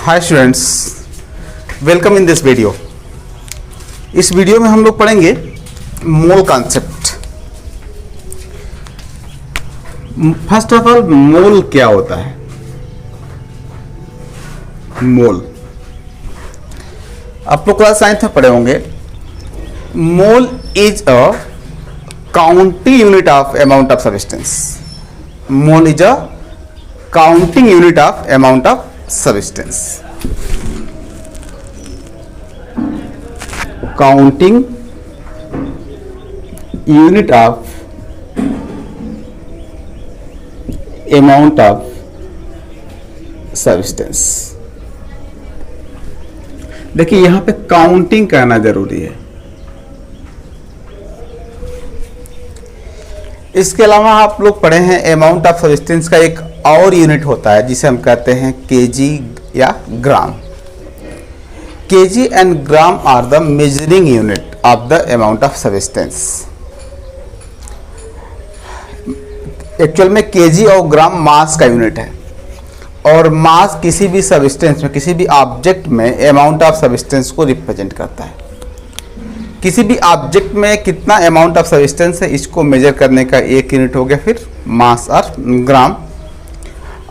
Hi students, welcome in this video. इस video में हम लोग पढ़ेंगे mole concept. First of all, mole क्या होता है? मोल आप लोग क्लास 9th में पढ़े होंगे। Mole is a counting unit of amount of substance. Mole is a counting unit of amount of substance. Counting unit of amount of substance. देखिए यहां पे काउंटिंग करना जरूरी है। इसके अलावा आप लोग पढ़े हैं अमाउंट ऑफ सब्सटेंस का एक और यूनिट होता है जिसे हम कहते हैं केजी या gram. KG and gram are the measuring unit of the amount of substance. Actual में केजी और ग्राम मास का यूनिट है, और मास किसी भी सब्सटेंस में, किसी भी ऑब्जेक्ट में अमाउंट ऑफ सब्सटेंस को रिप्रेजेंट करता है। किसी भी ऑब्जेक्ट में कितना अमाउंट ऑफ सब्सटेंस है, इसको मेजर करने का एक यूनिट हो गया फिर मास और ग्राम।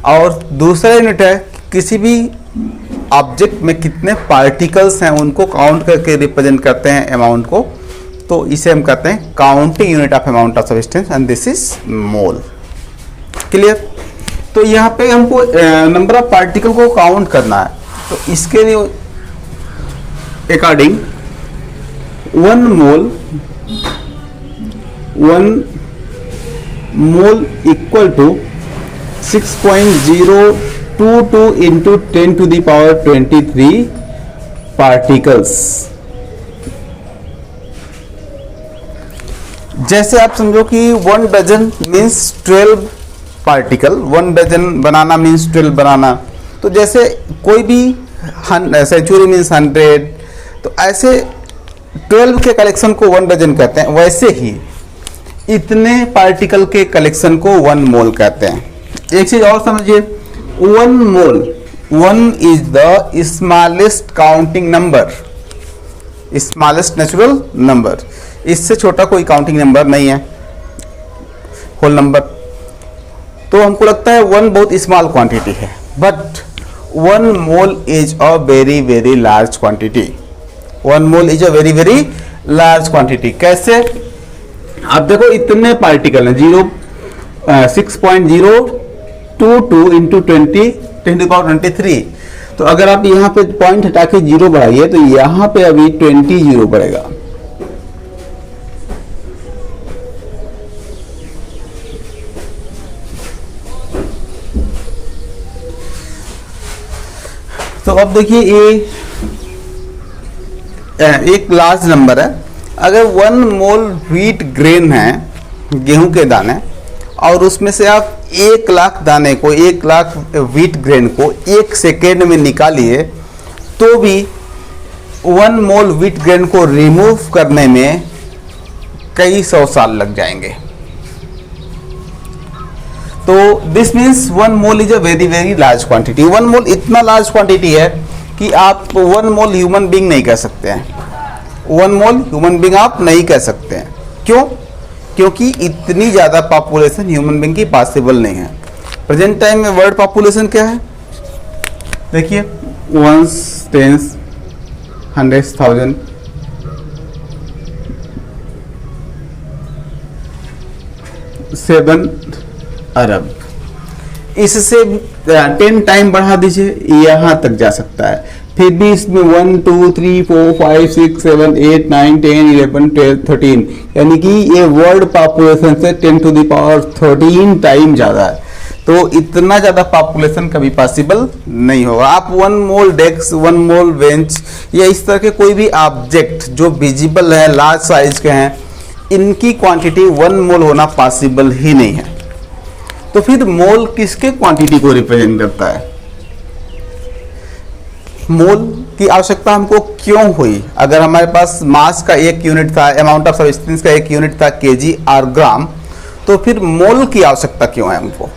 और दूसरा यूनिट है किसी भी ऑब्जेक्ट में कितने पार्टिकल्स हैं, उनको काउंट करके रिप्रेजेंट करते हैं अमाउंट को, तो इसे हम कहते हैं counting unit of amount of substance and this is mole. Clear? तो यहाँ पे हमको नंबर ऑफ पार्टिकल को काउंट करना है, तो इसके लिए according one mole equal to 6.022 into 10 to the power 23 particles. जैसे आप समझो कि 1 dozen means 12 particle, 1 dozen banana means 12 banana. तो जैसे कोई भी सेंचुरी मीन्स 100, तो ऐसे 12 के कलेक्शन को 1 डजन कहते हैं। वैसे ही इतने पार्टिकल के कलेक्शन को 1 मोल कहते हैं। एक चीज और समझिए, 1 मोल, 1 is the smallest counting number, smallest natural number. इससे छोटा कोई काउंटिंग नंबर नहीं है होल नंबर। तो हमको लगता है 1 बहुत स्मॉल क्वांटिटी है, but 1 mole is a very very large quantity. 1 mole is a very very large quantity. कैसे? आप देखो इतने पार्टिकल हैं, 6.022 इंटू 10⁻23। तो अगर आप यहाँ पे पॉइंट हटा के 0 बढ़ाइए तो यहाँ पे अभी 20 0 बढ़ेगा। तो अब देखिए ये एक लार्ज नंबर है। अगर 1 मोल व्हीट ग्रेन है, गेहूं के दाने, और उसमें से आप 1 लाख दाने को, 1 लाख व्हीट ग्रेन को 1 सेकेंड में निकालिए, तो भी 1 मोल व्हीट ग्रेन को रिमूव करने में कई 100 साल लग जाएंगे। तो this means 1 mole is a very very large quantity. 1 मोल इतना लार्ज क्वांटिटी है कि आप 1 मोल ह्यूमन बीइंग नहीं कह सकते हैं। 1 मोल ह्यूमन बीइंग आप नहीं कह सकते हैं। क्यों? क्योंकि इतनी ज़्यादा पॉपुलेशन ह्यूमन बीइंग की पॉसिबल नहीं है। प्रेजेंट टाइम में वर्ल्ड पॉपुलेशन क्या है? देखिए 1 10 100,000, 7 अरब। इससे 10 टाइम बढ़ा दीजिए, यहां तक जा सकता है। फिर भी इसमें 1 2 3 4 5 6 7 8 9 10 11 12 13, यानी कि ये वर्ल्ड पॉपुलेशन से 10⁻13 टाइम ज़्यादा है। तो इतना ज़्यादा पॉपुलेशन कभी पॉसिबल नहीं होगा। आप 1 मोल डेस्क, 1 मोल बेंच या इस तरह के कोई भी ऑब्जेक्ट जो विजिबल है, लार्ज साइज के हैं, इनकी क्वांटिटी 1 मोल होना पॉसिबल ही नहीं है। तो फिर मोल किसके क्वांटिटी को रिप्रेजेंट करता है? मोल की आवश्यकता हमको क्यों हुई? अगर हमारे पास मास का एक यूनिट था, अमाउंट ऑफ सब्सटेंस का एक यूनिट था केजी और ग्राम, तो फिर मोल की आवश्यकता क्यों है हमको?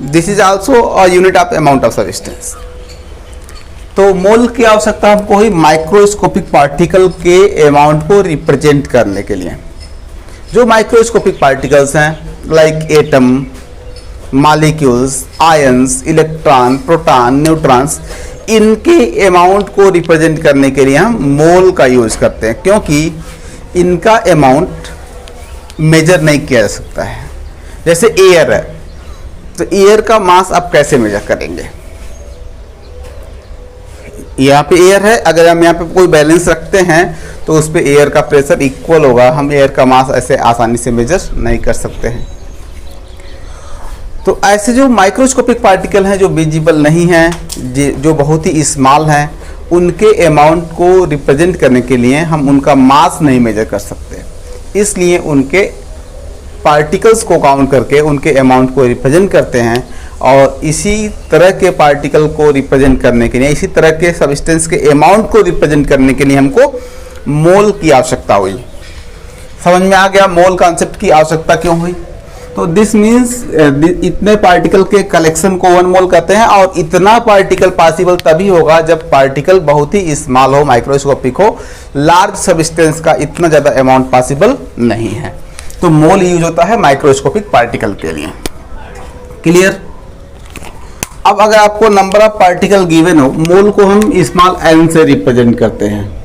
This is also a unit of amount of substance. तो मोल की आवश्यकता हमको हुई माइक्रोस्कोपिक पार्टिकल के अमाउंट को रिप्रेजेंट करने के लिए। जो माइक्रोस्कोपिक पार्टिकल्स हैं like atom, molecules, ions, electron, proton, neutrons, इनके अमाउंट को रिप्रेजेंट करने के लिए हम मोल का यूज करते हैं, क्योंकि इनका अमाउंट मेजर नहीं किया जा सकता है। जैसे एयर है, तो एयर का मास आप कैसे मेजर करेंगे? यहाँ पे एयर है, अगर हम यहाँ पे कोई बैलेंस रखते हैं तो उस पे एयर का प्रेशर इक्वल होगा, हम एयर का मास ऐसे आसानी से मेजर नहीं कर सकते हैं। तो ऐसे जो माइक्रोस्कोपिक पार्टिकल हैं जो विजिबल नहीं हैं, जो बहुत ही स्मॉल हैं, उनके अमाउंट को रिप्रेजेंट करने के लिए हम उनका मास नहीं मेजर कर सकते, इसलिए उनके पार्टिकल्स को काउंट करके उनके अमाउंट को रिप्रेजेंट करते हैं। और इसी तरह के पार्टिकल को रिप्रेजेंट करने के लिए, इसी तरह के सब्सटेंस के अमाउंट को रिप्रेजेंट करने के लिए हमको मोल की आवश्यकता हुई। समझ में आ गया मोल कॉन्सेप्ट की आवश्यकता क्यों हुई? तो दिस मीन्स इतने पार्टिकल के कलेक्शन को 1 मोल कहते हैं, और इतना पार्टिकल पॉसिबल तभी होगा जब पार्टिकल बहुत ही स्मॉल हो, माइक्रोस्कोपिक हो। लार्ज सब्सटेंस का इतना ज़्यादा अमाउंट पॉसिबल नहीं है, तो मोल यूज होता है माइक्रोस्कोपिक पार्टिकल के लिए। क्लियर? अब अगर आपको नंबर ऑफ पार्टिकल गिवन हो, मोल को हम स्मॉल n से रिप्रेजेंट करते हैं।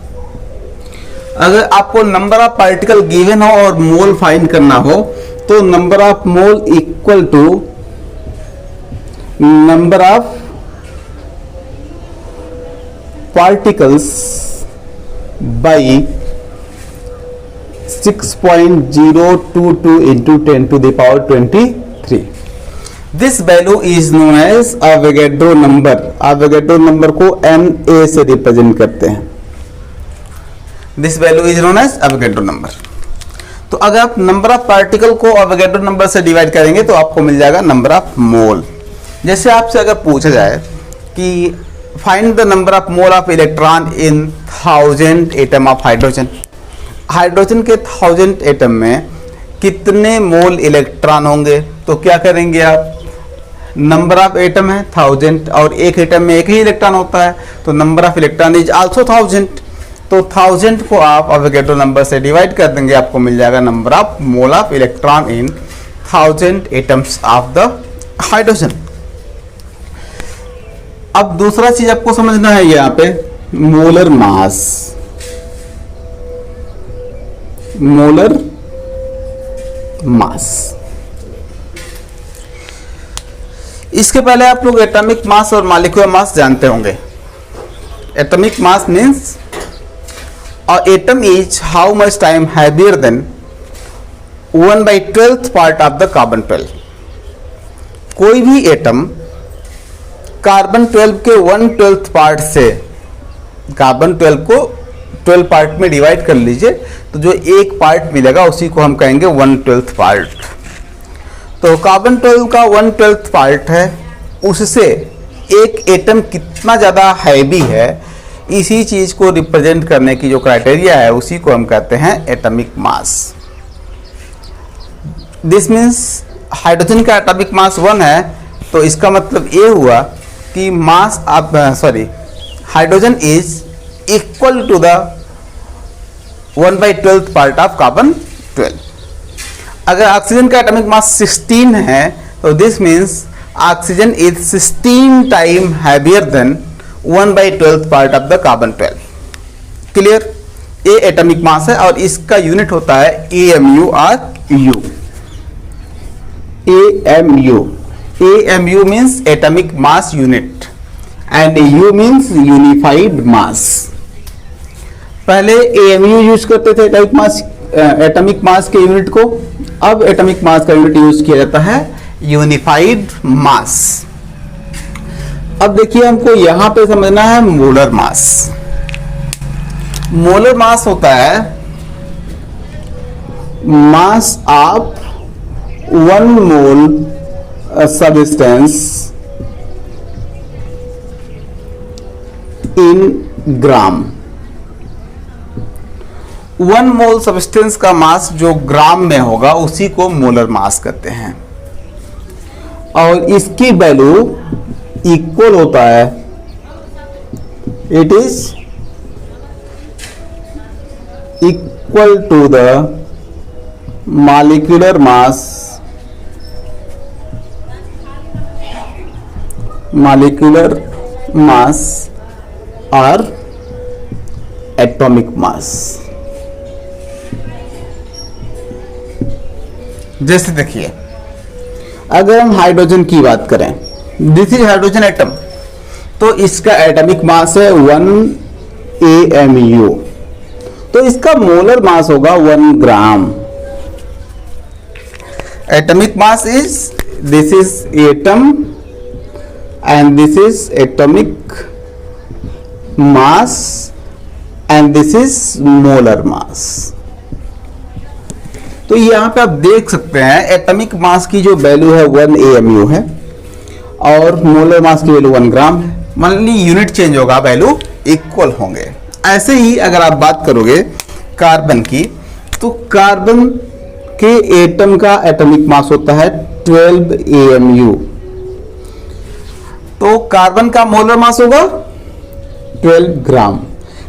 अगर आपको नंबर ऑफ पार्टिकल गिवन हो और मोल फाइंड करना हो, तो number of mole equal to number of particles by 6.022 into 10 to the power 23। This value is known as Avogadro number. Avogadro number को Na से रिप्रेजेंट करते हैं। This value is known as Avogadro number. तो अगर आप number of particle को Avogadro number से divide करेंगे तो आपको मिल जाएगा नंबर ऑफ मोल। जैसे आपसे अगर पूछा जाए कि find the number of mole of electron in 1000 atom of hydrogen, hydrogen के 1000 एटम में कितने मोल इलेक्ट्रॉन होंगे, तो क्या करेंगे आप? नंबर ऑफ एटम है 1000 और एक एटम में एक ही इलेक्ट्रॉन होता है, तो number of electron is also 1000। तो 1000 को आप अवोगाड्रो नंबर से डिवाइड कर देंगे, आपको मिल जाएगा number of mole of electron in 1000 atoms of the hydrogen. अब दूसरा चीज आपको समझना है यहाँ पे मोलर मास। मोलर मास, इसके पहले आप लोग एटॉमिक मास और मॉलिक्यूलर मास जानते होंगे। Atomic mass means a atom is how much time heavier than 1/12th part of the carbon 12। कोई भी एटम कार्बन 12 के 1/12th पार्ट से, कार्बन 12 को 12 पार्ट में डिवाइड कर लीजिए, तो जो एक पार्ट मिलेगा उसी को हम कहेंगे 1/12th पार्ट। तो कार्बन 12 का 1/12th पार्ट है, उससे एक एटम कितना ज़्यादा हैवी है, इसी चीज़ को रिप्रेजेंट करने की जो क्राइटेरिया है उसी को हम कहते हैं atomic mass. This means hydrogen का एटॉमिक मास 1 है, तो इसका मतलब ये हुआ कि mass of hydrogen is equal to the 1/12th part of carbon 12। अगर ऑक्सीजन का एटॉमिक मास 16 है, तो this means oxygen is 16 time heavier than 1/12th part of the carbon 12। Clear? ये एटॉमिक मास है और इसका यूनिट होता है AMU और U। AMU, AMU means atomic mass unit and U means unified mass. पहले AMU यूज करते थे एटॉमिक मास के यूनिट को, अब एटॉमिक मास का यूनिट यूज किया जाता है यूनिफाइड मास। अब देखिए हमको यहां पे समझना है मोलर मास। मोलर मास होता है mass of 1 mole substance in gram. 1 mole substance का मास जो ग्राम में होगा उसी को मोलर मास कहते हैं, और इसकी वैल्यू इक्वल होता है it is equal to the molecular mass or atomic mass। जैसे देखिए, अगर हम हाइड्रोजन की बात करें, दिस इज हाइड्रोजन एटम, तो इसका एटॉमिक मास है 1 AMU, तो इसका मोलर मास होगा 1 gram. Atomic mass is, this is atom and this is atomic mass and this is molar mass। तो यहां पे आप देख सकते हैं एटॉमिक मास की जो वैल्यू है 1 AMU है और मोलर मास की वैल्यू 1 ग्राम है। मान ली यूनिट चेंज होगा, वैल्यू इक्वल होंगे। ऐसे ही अगर आप बात करोगे कार्बन की, तो कार्बन के एटम का एटॉमिक मास होता है 12 AMU, तो कार्बन का मोलर मास होगा 12 ग्राम।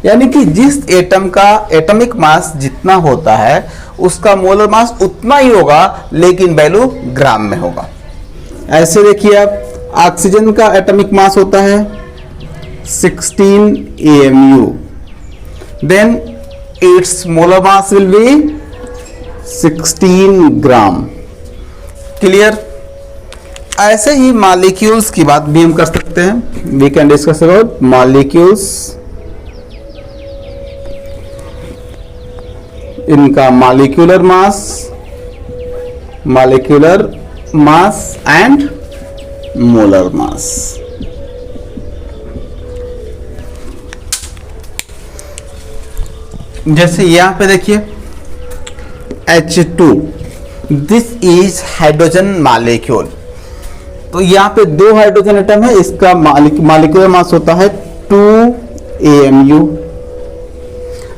यानी कि जिस एटम का एटॉमिक मास जितना होता है उसका मोलर मास उतना ही होगा, लेकिन वैल्यू ग्राम में होगा। ऐसे देखिए आप, ऑक्सीजन का एटॉमिक मास होता है 16 AMU, then it's molar mass will be 16 gram. Clear? ऐसे ही मॉलिक्यूल्स की बात भी हम कर सकते हैं। We can discuss about molecules. इनका molecular mass and molar mass. जैसे यहां पे देखिए H2, this is hydrogen molecule, तो यहाँ पे 2 हाइड्रोजन एटम है, इसका मॉलिक्यूलर मास होता है 2 AMU,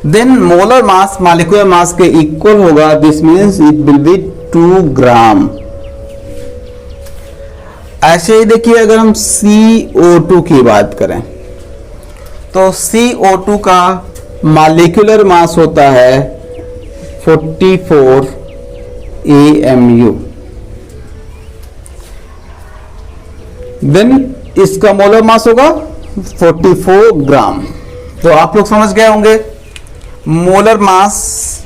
then molar mass molecular mass के इक्वल होगा, this means it will be 2 gram. ऐसे ही देखिए अगर हम CO2 की बात करें, तो CO2 का मॉलिक्यूलर मास होता है 44 AMU, देन इसका मोलर मास होगा 44 ग्राम। तो आप लोग समझ गए होंगे, मोलर मास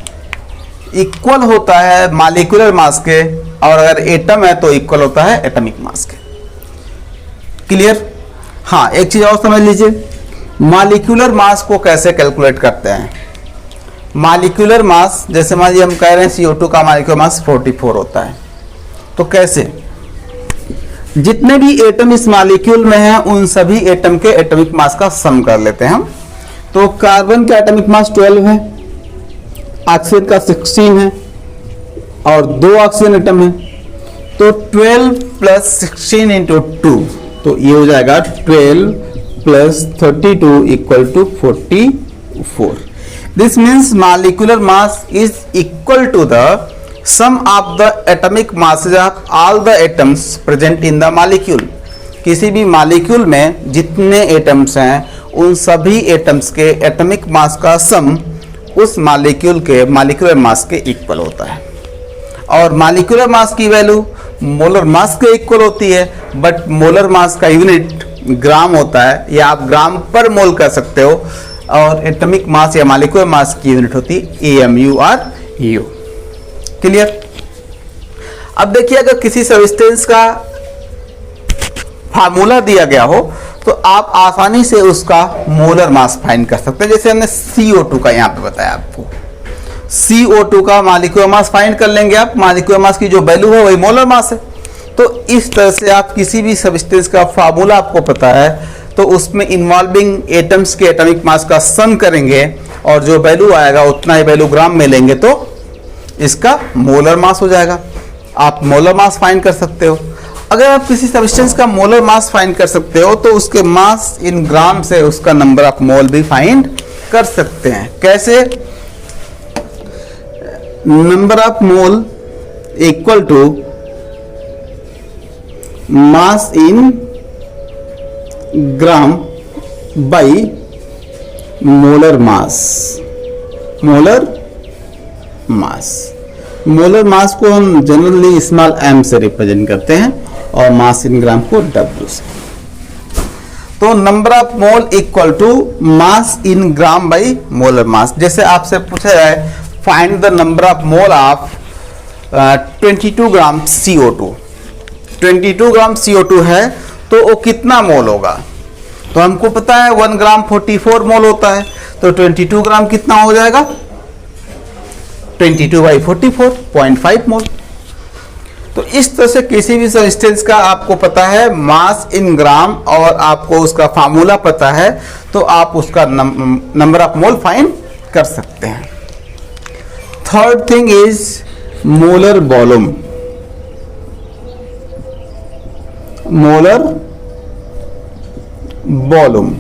इक्वल होता है मॉलिक्यूलर मास के, और अगर एटम है तो इक्वल होता है एटॉमिक मास के। क्लियर? हाँ, एक चीज और समझ लीजिए, मॉलिक्यूलर मास को कैसे कैलकुलेट करते हैं। मॉलिक्यूलर मास, जैसे मान लीजिए हम कह रहे हैं CO2 का मॉलिक्यूलर मास 44 होता है, तो कैसे, जितने भी एटम इस मॉलिक्यूल में हैं उन सभी एटम के एटॉमिक मास का सम कर लेते हैं हम। तो कार्बन का एटॉमिक मास 12 है, ऑक्सीजन का 16 है और 2 ऑक्सीजन एटम है, तो 12 + 16 × 2, तो ये हो जाएगा 12 + 32 = 44। This means molecular mass is equal to the sum of the atomic masses of all the atoms present in the molecule। किसी भी मॉलिक्यूल में जितने एटम्स हैं उन सभी एटम्स के एटॉमिक मास का सम उस मॉलिक्यूल के मॉलिक्यूलर मास के इक्वल होता है। और मॉलिक्यूलर मास की वैल्यू मोलर मास के इक्वल होती है, बट मोलर मास का यूनिट ग्राम होता है, या आप ग्राम पर मोल कर सकते हो, और एटॉमिक मास या मॉलिक्यूलर मास की यूनिट होती है AMU और EU। क्लियर? अब देखिए, अगर किसी सब्सटेंस का फार्मूला दिया गया हो तो आप आसानी से उसका मोलर मास फाइंड कर सकते हैं। जैसे हमने CO2 का यहां पे बताया आपको, CO2 का मॉलिक्यूलर मास फाइंड कर लेंगे आप, मॉलिक्यूलर मास की जो वैल्यू है वही मोलर मास है। तो इस तरह से आप किसी भी सब्सटेंस का फार्मूला आपको पता है तो उसमें इन्वॉल्विंग एटम्स के एटॉमिक मास का सम करेंगे और जो वैल्यू आएगा उतना ही वैल्यू ग्राम में लेंगे तो इसका मोलर मास हो जाएगा। आप मोलर मास फाइंड कर सकते हो। अगर आप किसी सब्सटेंस का मोलर मास फाइंड कर सकते हो तो उसके मास इन ग्राम से उसका नंबर ऑफ मोल भी फाइंड कर सकते हैं। कैसे? Number of mole equal to mass in gram by molar mass. Molar mass, molar mass को हम जनरली स्मॉल m से रिप्रेजेंट करते हैं और मास इन ग्राम को W से। तो number of mole equal to mass in gram by molar mass. जैसे आपसे पूछा जाए find the number of mole of 22 gram CO2, 22 gram CO2 है तो वो कितना मोल होगा? तो हमको पता है 1 ग्राम 44 मोल होता है, तो 22 ग्राम कितना हो जाएगा? 22 बाई 44 0.5 मोल। तो इस तरह से किसी भी सब्सटेंस का आपको पता है मास इन ग्राम और आपको उसका फार्मूला पता है, तो आप उसका नंबर ऑफ मोल फाइंड कर सकते हैं। Third thing is molar volume. Molar volume,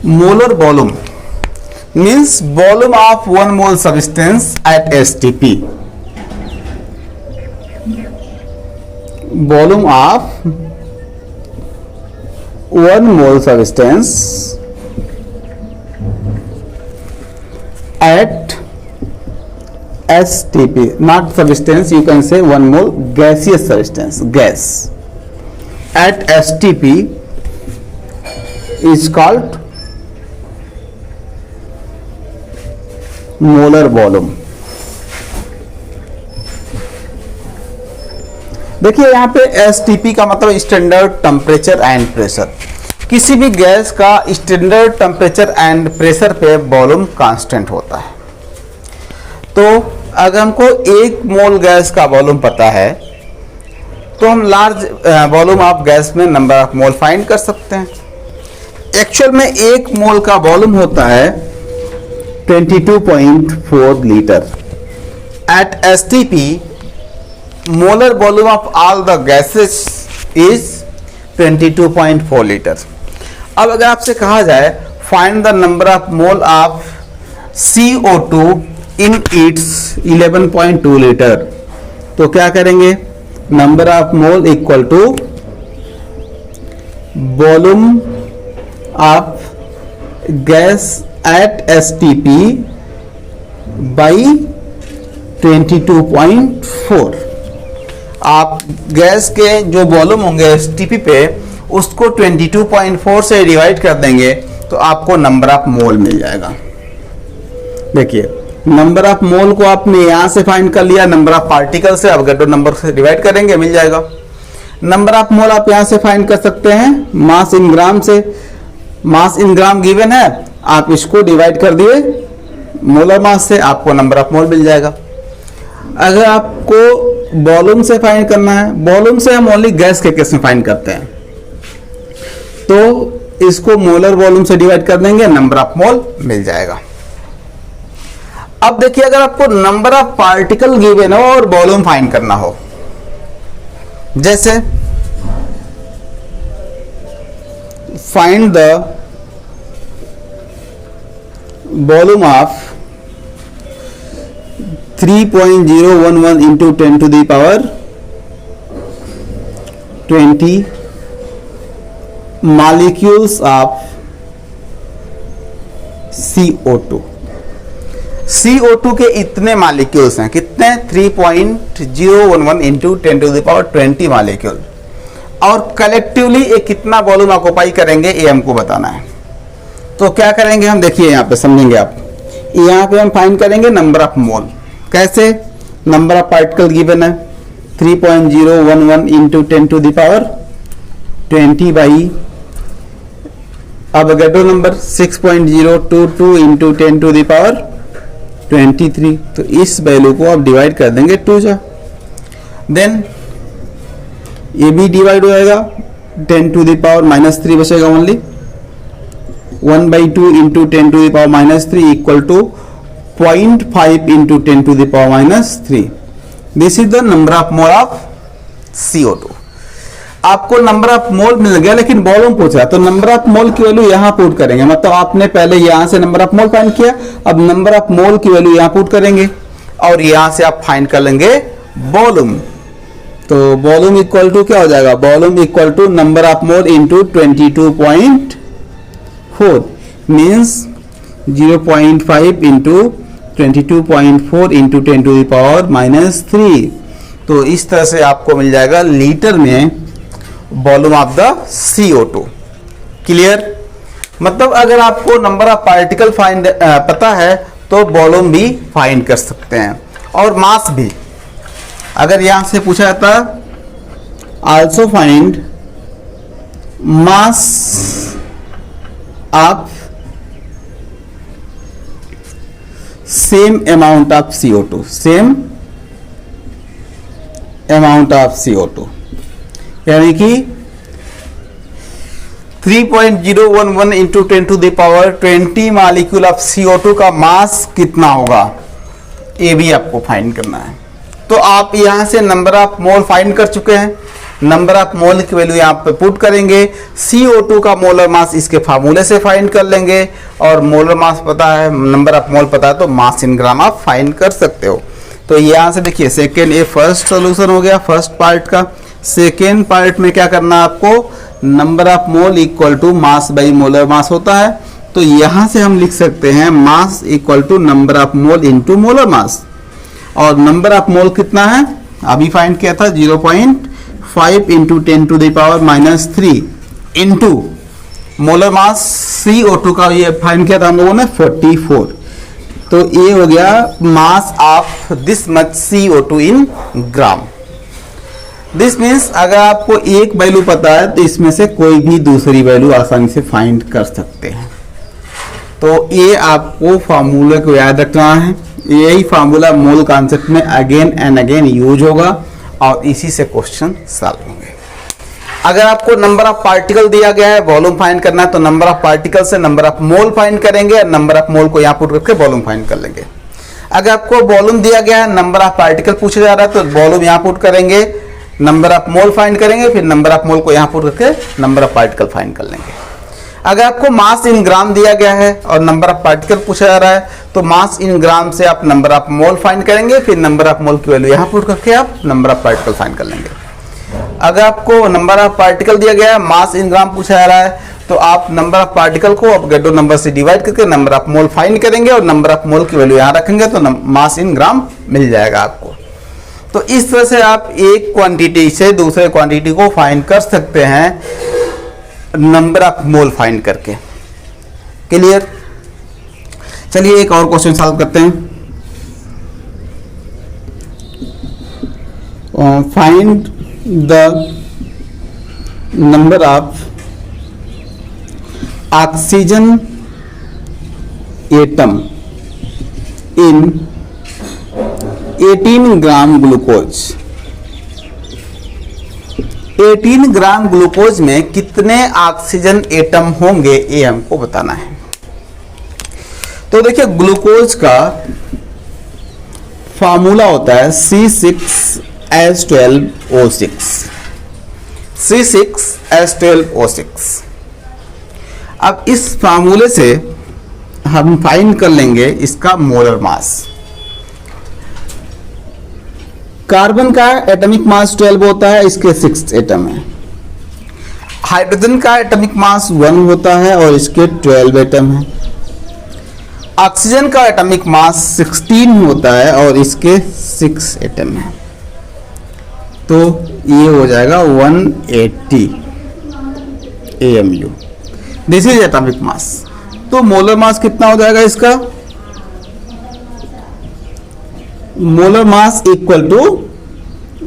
molar volume means volume of 1 mole substance at STP. Volume of 1 mole substance at STP, not substance, you can say 1 mole gaseous substance, gas at STP is called molar volume. देखिए यहां पे STP का मतलब standard temperature and pressure. किसी भी gas का standard temperature and pressure पे volume constant होता है। तो अगर हमको 1 मोल गैस का वॉल्यूम पता है तो हम लार्ज वॉल्यूम ऑफ गैस में नंबर ऑफ मोल फाइंड कर सकते हैं। एक्चुअल में 1 मोल का वॉल्यूम होता है 22.4 litre. At STP, molar volume of all the gases is 22.4 litre. अब अगर आपसे कहा जाए find the number of mole of CO2 in its 11.2 litre, तो क्या करेंगे? Number of mole equal to volume of gas at STP by 22.4। आप gas के जो वॉल्यूम होंगे STP पे उसको 22.4 से डिवाइड कर देंगे तो आपको नंबर ऑफ मोल मिल जाएगा। देखिए नंबर ऑफ मोल को आपने यहां से फाइंड कर लिया, नंबर ऑफ पार्टिकल से अवोगाड्रो नंबर से डिवाइड करेंगे मिल जाएगा। नंबर ऑफ मोल आप यहां से फाइंड कर सकते हैं मास इन ग्राम से। मास इन ग्राम गिवन है, आप इसको डिवाइड कर दिए मोलर मास से, आपको नंबर ऑफ मोल मिल जाएगा। अगर आपको वॉल्यूम से फाइंड करना है, वॉल्यूम से हम ओनली गैस के केस में फाइंड करते हैं, तो इसको मोलर वॉल्यूम से डिवाइड कर देंगे, नंबर ऑफ मोल मिल जाएगा। अब देखिए अगर आपको नंबर ऑफ पार्टिकल गिवन हो और वॉल्यूम फाइंड करना हो, जैसे find the volume of 3.011 into 10 to the power 20 molecules of CO2। CO2 के इतने मॉलिक्यूल्स हैं, कितने? 3.011 into 10 to the power 20 molecule, और कलेक्टिवली ये कितना वॉल्यूम ऑक्युपाई करेंगे ये हमको बताना है। तो क्या करेंगे हम, देखिए यहाँ पे समझेंगे आप। यहाँ पे हम फाइंड करेंगे नंबर ऑफ मोल। कैसे? नंबर ऑफ पार्टिकल गिवन है 3.011 into 10 to the power 20 by Avogadro number 6.022 into 10 to the power 23। तो इस वैल्यू को आप डिवाइड कर देंगे 2 से, देन ये भी डिवाइड हो जाएगा, 10 टू द पावर -3 बचेगा only. 1/2 into 10 to the power -3 equal to 0.5 into 10 to the power -3। This is the number of mole of CO2। आपको नंबर ऑफ मोल मिल गया, लेकिन वॉल्यूम पूछ रहा, तो नंबर ऑफ मोल की वैल्यू यहां पुट करेंगे। मतलब आपने पहले यहां से नंबर ऑफ मोल फाइंड किया, अब नंबर ऑफ मोल की वैल्यू यहां पुट करेंगे और यहां से आप फाइंड कर लेंगे वॉल्यूम। तो वॉल्यूम इक्वल टू क्या हो जाएगा? Volume equal to number of mole into 22.4 22.4 means 0.5 into 22.4 into 10 to the power -3। तो इस तरह से आपको मिल जाएगा लीटर में volume of the CO2। Clear? मतलब अगर आपको नंबर ऑफ पार्टिकल फाइंड पता है तो वॉल्यूम भी फाइंड कर सकते हैं, और मास भी। अगर यहां से पूछा जाता also find mass of same amount of CO2, same amount of CO2, यानी कि 3.011 into 10 to the power 20 molecule of CO2 का मास कितना होगा, ये भी आपको फाइंड करना है। तो आप यहां से नंबर ऑफ मोल फाइंड कर चुके हैं, नंबर ऑफ मोल की वैल्यू यहाँ पे पुट करेंगे, CO2 का मोलर मास इसके फार्मूले से फाइंड कर लेंगे, और मोलर मास पता है, नंबर ऑफ मोल पता है, तो मास इन ग्राम आप फाइंड कर सकते हो। तो यहाँ से देखिए सेकेंड, ये फर्स्ट सोल्यूशन हो गया फर्स्ट पार्ट का। सेकेंड पार्ट में क्या करना है आपको, number of mole equal to mass by molar mass होता है, तो यहाँ से हम लिख सकते हैं mass equal to number of mole into molar mass. और नंबर ऑफ मोल कितना है, अभी फाइंड किया था 0.5 into 10 to the power -3 into molar mass CO2 का ये फाइंड किया था हम लोगों ने 44। तो ये हो गया mass of this much CO2 in gram. This means अगर आपको एक वैल्यू पता है तो इसमें से कोई भी दूसरी वैल्यू आसानी से फाइंड कर सकते हैं। तो ये आपको फार्मूला को याद रखना है, यही फार्मूला मोल कॉन्सेप्ट में अगेन एंड अगेन यूज होगा, और इसी से क्वेश्चन सॉल्व होंगे। अगर आपको नंबर ऑफ पार्टिकल दिया गया है, वॉल्यूम फाइंड करना है, तो नंबर ऑफ पार्टिकल से नंबर ऑफ मोल फाइंड करेंगे, और नंबर ऑफ मोल को यहाँ पुट करके वॉल्यूम फाइंड कर लेंगे। अगर आपको वॉल्यूम दिया गया है, नंबर ऑफ पार्टिकल पूछा जा रहा है, तो वॉल्यूम यहाँ पुट करेंगे, नंबर ऑफ मोल फाइंड करेंगे, फिर नंबर ऑफ मोल को यहाँ पुट करके नंबर ऑफ पार्टिकल फाइंड कर लेंगे। अगर आपको मास इन ग्राम दिया गया है और नंबर ऑफ पार्टिकल पूछा जा रहा है, तो मास इन ग्राम से आप नंबर ऑफ मोल फाइंड करेंगे, फिर नंबर ऑफ मोल की वैल्यू यहाँ पुट करके आप नंबर ऑफ पार्टिकल फाइंड कर लेंगे। अगर आपको नंबर ऑफ पार्टिकल दिया गया है, मास इन ग्राम पूछा जा रहा है, तो आप नंबर ऑफ पार्टिकल को अपगैड्रो नंबर से डिवाइड करके नंबर ऑफ मोल फाइंड करेंगे, और नंबर ऑफ मोल की वैल्यू यहाँ रखेंगे, तो मास इन ग्राम मिल जाएगा आपको। तो इस तरह से आप एक क्वांटिटी से दूसरे क्वांटिटी को फाइंड कर सकते हैं नंबर ऑफ मोल फाइंड करके। क्लियर? चलिए एक और क्वेश्चन सॉल्व करते हैं। Find the number of oxygen atom in 18 gram glucose. 18 gram glucose में कितने ऑक्सीजन एटम होंगे, ये हमको बताना है। तो देखिए ग्लूकोज का फार्मूला होता है C6H12O6। C6H12O6। अब इस फार्मूले से हम फाइंड कर लेंगे इसका मोलर मास। कार्बन का एटॉमिक मास 12 होता है, इसके 6 एटम है। हाइड्रोजन का एटॉमिक मास 1 होता है और इसके 12 एटम है। ऑक्सीजन का एटॉमिक मास 16 होता है और इसके 6 एटम है। तो ये हो जाएगा 180 AMU। This is atomic mass. तो मोलर मास कितना हो जाएगा इसका? मोलर मास इक्वल टू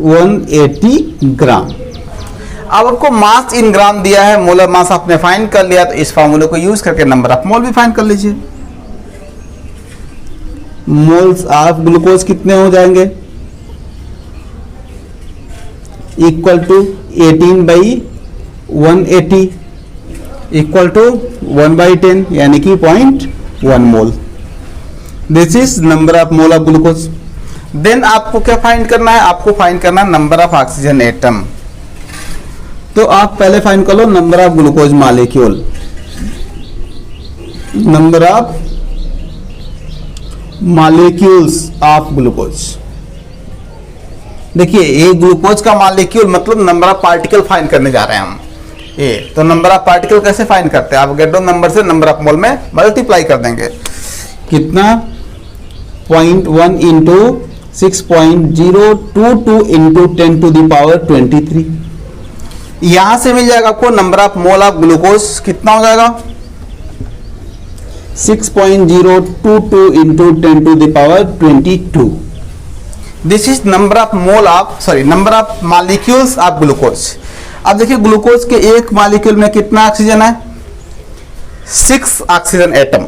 180 ग्राम। अब आपको मास इन ग्राम दिया है, मोलर मास आपने फाइंड कर लिया, तो इस फार्मूले को यूज करके नंबर ऑफ मोल भी फाइंड कर लीजिए। मोल्स ऑफ ग्लूकोज कितने हो जाएंगे? इक्वल टू 18/180 इक्वल टू 1/10 यानी कि 0.1 mole. This is number of mole of glucose. Then आपको क्या फाइंड करना है? आपको फाइंड करना है नंबर ऑफ ऑक्सीजन एटम। तो आप पहले फाइंड कर लो number of glucose molecule. Number of molecules of glucose. देखिए ये ग्लूकोज का मॉलिक्यूल मतलब नंबर ऑफ पार्टिकल फाइंड करने जा रहे हैं हम। ए। तो नंबर ऑफ पार्टिकल कैसे फाइंड करते हैं? आप गेट डाउन नंबर से नंबर ऑफ मोल में मल्टीप्लाई कर देंगे। कितना? 0.1 into 6.022 into 10 to the power 23। यहां से मिल जाएगा आपको number of mole of glucose. कितना हो जाएगा? 6.022 into 10 to the power 22। This is number of mole of number of molecules of glucose. अब देखिए ग्लूकोज के एक मॉलिक्यूल में कितना ऑक्सीजन है? 6 ऑक्सीजन एटम।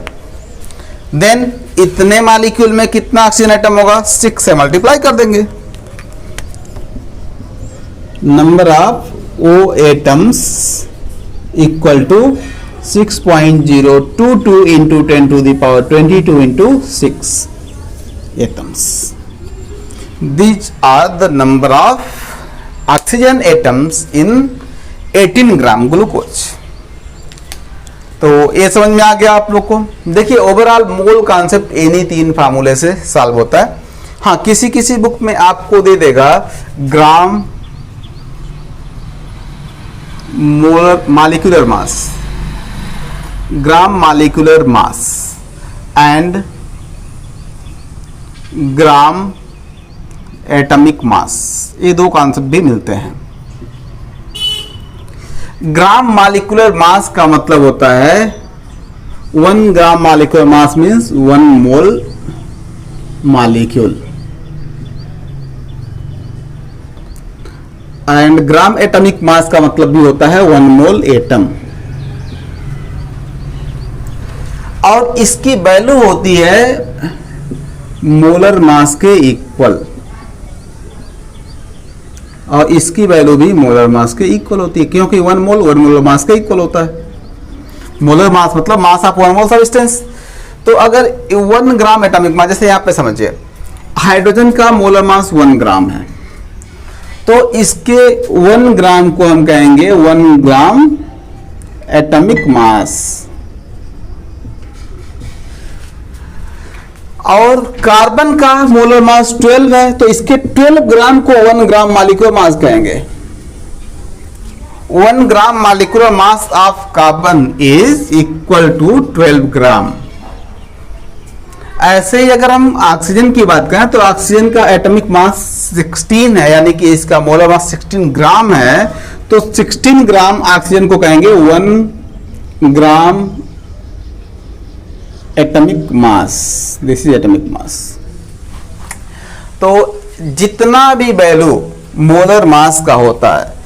देन इतने मॉलिक्यूल में कितना ऑक्सीजन एटम होगा? 6 से मल्टीप्लाई कर देंगे। Number of O atoms equal to 6.022 into 10 to the power 22 into 6 atoms. These are the number of oxygen atoms in 18 gram glucose. तो ये समझ में आ गया आप लोग को। देखिए ओवरऑल मोल कॉन्सेप्ट इन्हीं 3 फार्मूले से सॉल्व होता है। हाँ, किसी किसी बुक में आपको दे देगा ग्राम molar molecular mass, gram molecular mass and gram atomic मास। ये 2 कॉन्सेप्ट भी मिलते हैं। ग्राम मॉलिक्यूलर मास का मतलब होता है 1 gram molecular mass means 1 mole molecule, and gram atomic मास का मतलब भी होता है 1 मोल एटम। और इसकी वैल्यू होती है मोलर मास के इक्वल, और इसकी वैल्यू भी मोलर मास के इक्वल होती है, क्योंकि 1 मोलर मास के इक्वल होता है। मोलर मास मतलब मास ऑफ 1 मोल सब्सटेंस। तो अगर 1 ग्राम एटॉमिक मास, जैसे यहां पे समझिए हाइड्रोजन का मोलर मास 1 ग्राम है, तो इसके 1 ग्राम को हम कहेंगे 1 ग्राम एटॉमिक मास। और कार्बन का मोलर मास 12 है, तो इसके 12 ग्राम को 1 ग्राम मॉलिक्यूलर मास कहेंगे। 1 gram molecular mass of carbon is equal to 12 gram. ऐसे ही अगर हम ऑक्सीजन की बात करें तो ऑक्सीजन का एटॉमिक मास 16 है, यानी कि इसका मोलर मास 16 ग्राम है, तो 16 ग्राम ऑक्सीजन को कहेंगे 1 gram atomic mass. This is atomic mass. तो जितना भी वैल्यू मोलर मास का होता है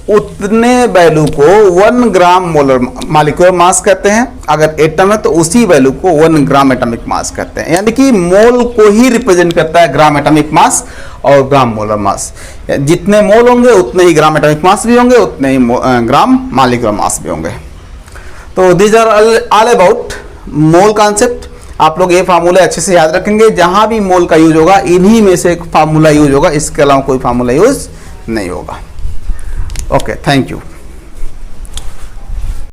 उतने वैल्यू को 1 ग्राम मोलर मॉलिक्यूलर मास कहते हैं। अगर एटम है तो उसी वैल्यू को 1 ग्राम एटॉमिक मास कहते हैं, यानी कि मोल को ही रिप्रेजेंट करता है ग्राम एटॉमिक मास और ग्राम मोलर मास। जितने मोल होंगे उतने ही ग्राम एटॉमिक मास भी होंगे, उतने ही ग्राम मॉलिक्यूलर मास भी होंगे। तो this are all about mole concept. आप लोग ये फार्मूला अच्छे से याद रखेंगे। जहां भी मोल का यूज होगा इन्हीं में से एक फार्मूला यूज होगा, इसके अलावा कोई फार्मूला यूज नहीं होगा। Okay, thank you.